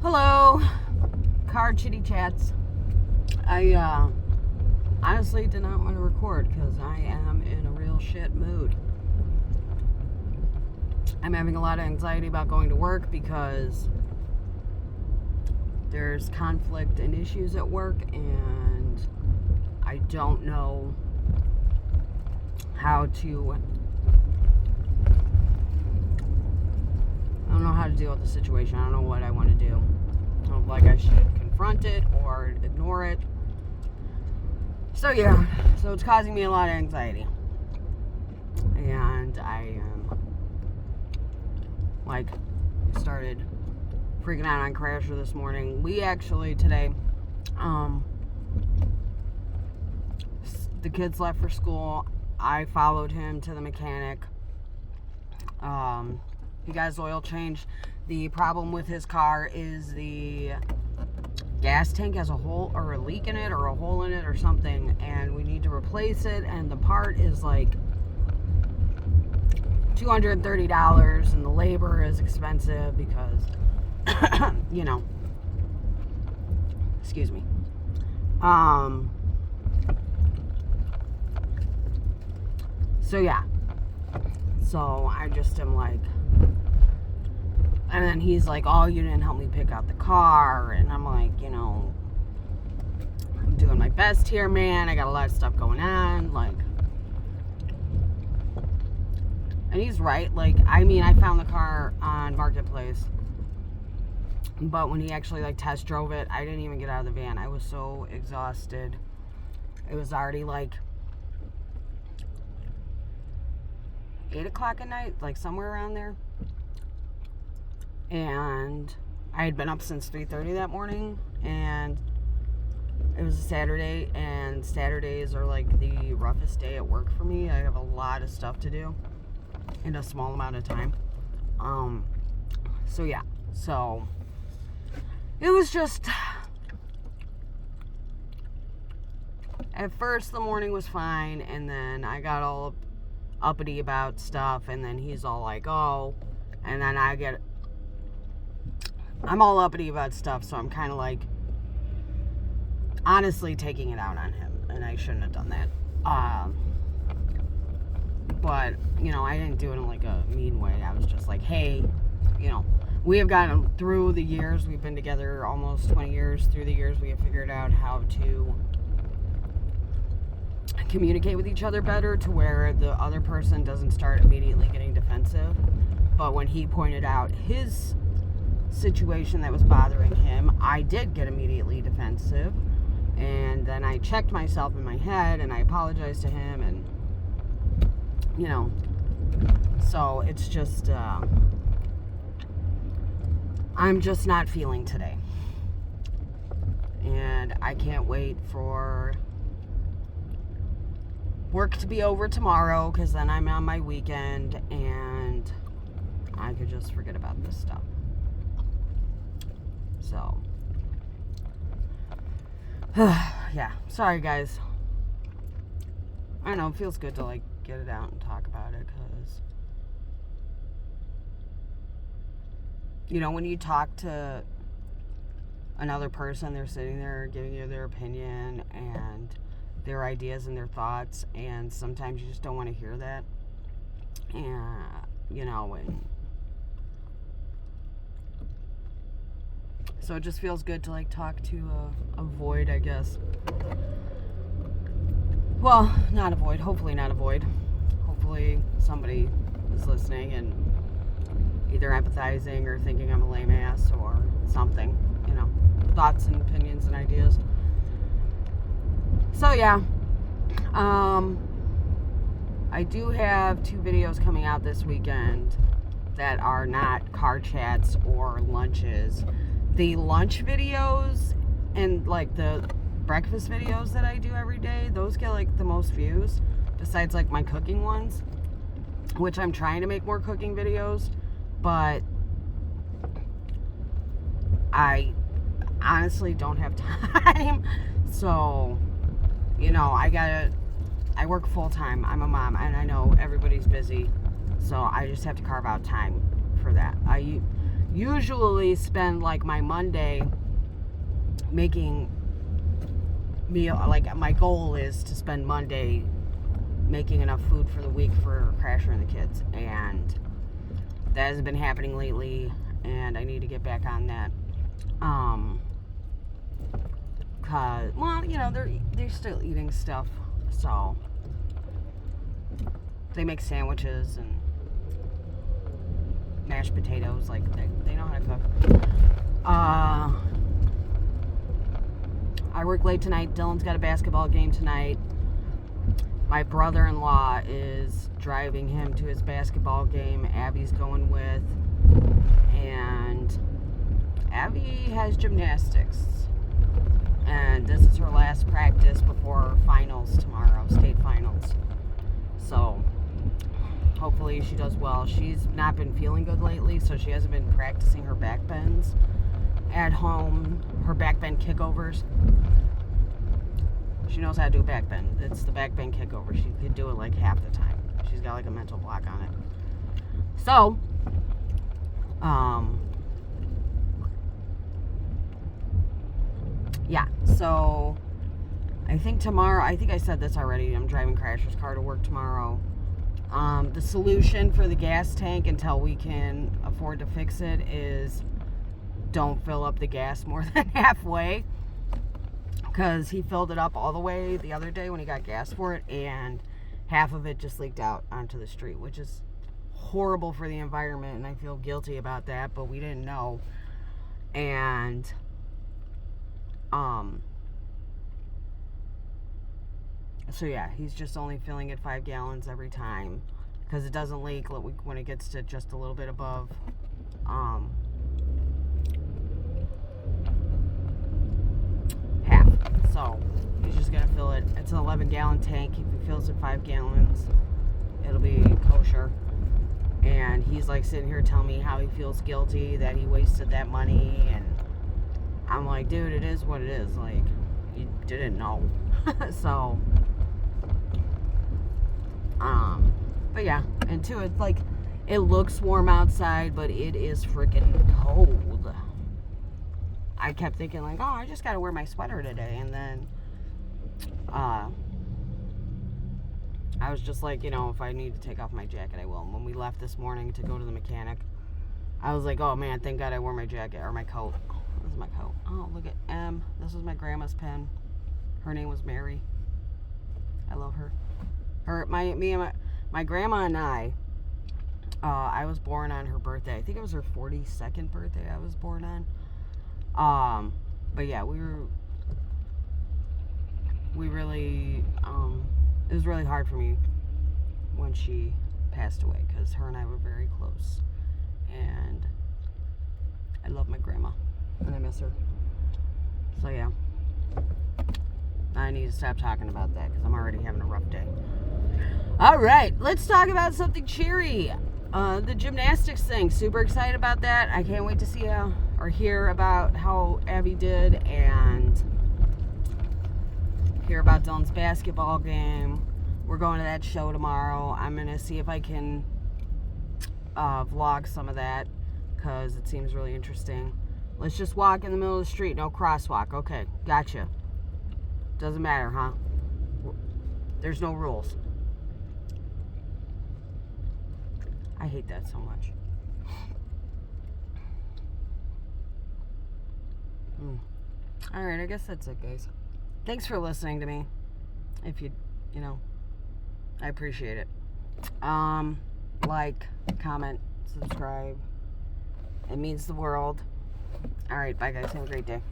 Hello, car chitty chats. I honestly did not want to record because I am in a real shit mood. I'm having a lot of anxiety about going to work because there's conflict and issues at work, and I don't know how to. I don't know how to deal with the situation. I don't know what I want to do. I don't like I should confront it or ignore it. So yeah, so it's causing me a lot of anxiety. And I started freaking out on Crasher this morning. We actually today, the kids left for school. I followed him to the mechanic. He got his oil changed. The problem with his car is the gas tank has a hole or a leak in it or a hole in it or something, and we need to replace it, and the part is like $230, and the labor is expensive because excuse me. So yeah. So I just am like, and then he's like, oh, you didn't help me pick out the car. And I'm like, I'm doing my best here, man. I got a lot of stuff going on. And he's right. I found the car on Marketplace. But when he actually, test drove it, I didn't even get out of the van. I was so exhausted. It was already, 8 o'clock at night, somewhere around there. And I had been up since 3:30 that morning, and it was a Saturday, and Saturdays are the roughest day at work for me. I have a lot of stuff to do in a small amount of time. So yeah, so it was just, at first the morning was fine, and then I got all uppity about stuff, and then he's all like, oh, and then I'm all uppity about stuff, so I'm kind of honestly taking it out on him, and I shouldn't have done that. But, I didn't do it in a mean way. I was just like, hey, we have gotten through the years. We've been together almost 20 years. Through the years, we have figured out how to communicate with each other better to where the other person doesn't start immediately getting defensive. But when he pointed out his situation that was bothering him, I did get immediately defensive, and then I checked myself in my head, and I apologized to him, and so it's just I'm just not feeling today, and I can't wait for work to be over tomorrow, because then I'm on my weekend and I could just forget about this stuff. So, yeah, sorry guys. I don't know, it feels good to get it out and talk about it, because when you talk to another person, they're sitting there giving you their opinion and their ideas and their thoughts, and sometimes you just don't want to hear that. And and so it just feels good to talk to a void, I guess. Well, not a void. Hopefully not a void. Hopefully somebody is listening and either empathizing or thinking I'm a lame ass or something. Thoughts and opinions and ideas. So yeah, I do have 2 videos coming out this weekend that are not car chats or lunches. The lunch videos and the breakfast videos that I do every day, those get the most views, besides my cooking ones, which I'm trying to make more cooking videos, but I honestly don't have time. So I work full time. I'm a mom, and I know everybody's busy, so I just have to carve out time for that. usually spend like my Monday making meal. Like my goal is to spend Monday making enough food for the week for Crasher and the kids, and that hasn't been happening lately, and I need to get back on that. Cause, well, you know, they're still eating stuff, so they make sandwiches and mashed potatoes. Like they know how to cook. I work late tonight. Dylan's got a basketball game tonight. My brother-in-law is driving him to his basketball game. Abby's going with, and Abby has gymnastics, and this is her last practice before finals tomorrow, state finals. So hopefully she does well. She's not been feeling good lately, so she hasn't been practicing her back bends at home, her back bend kickovers. She knows how to do a back bend. It's the back bend kickover. She could do it like half the time. She's got like a mental block on it. So, yeah. So, I think tomorrow, I think I said this already, I'm driving Crasher's car to work tomorrow. The solution for the gas tank until we can afford to fix it is don't fill up the gas more than halfway. Because he filled it up all the way the other day when he got gas for it, and half of it just leaked out onto the street, which is horrible for the environment, and I feel guilty about that, but we didn't know. And so yeah, he's just only filling it 5 gallons every time, because it doesn't leak when it gets to just a little bit above half. So he's just gonna fill it. It's an 11-gallon tank. If he fills it 5 gallons, it'll be kosher. And he's like sitting here telling me how he feels guilty that he wasted that money, and I'm like, dude, it is what it is. Like, you didn't know. So but yeah, and two, it's like, it looks warm outside, but it is freaking cold. I kept thinking like, oh, I just gotta wear my sweater today, and then I was just like, you know, if I need to take off my jacket, I will. And when we left this morning to go to the mechanic, I was like, oh man, thank God I wore my jacket, or my coat. This is my coat. Oh, look at M. This was my grandma's pen. Her name was Mary. I love her. My grandma and I was born on her birthday. I think it was her 42nd birthday I was born on. But yeah, we really, it was really hard for me when she passed away, because her and I were very close, and I love my grandma, and I miss her. So yeah, I need to stop talking about that, because I'm already having a rough day. All right, let's talk about something cheery. The gymnastics thing, super excited about that. I can't wait to see or hear about how Abby did, and hear about Dylan's basketball game. We're going to that show tomorrow. I'm going to see if I can vlog some of that, because it seems really interesting. Let's just walk in the middle of the street. No crosswalk. Okay, gotcha. Doesn't matter, huh? There's no rules. I hate that so much. Alright, I guess that's it, guys. Thanks for listening to me. If you know, I appreciate it. Like, comment, subscribe. It means the world. Alright, bye guys. Have a great day.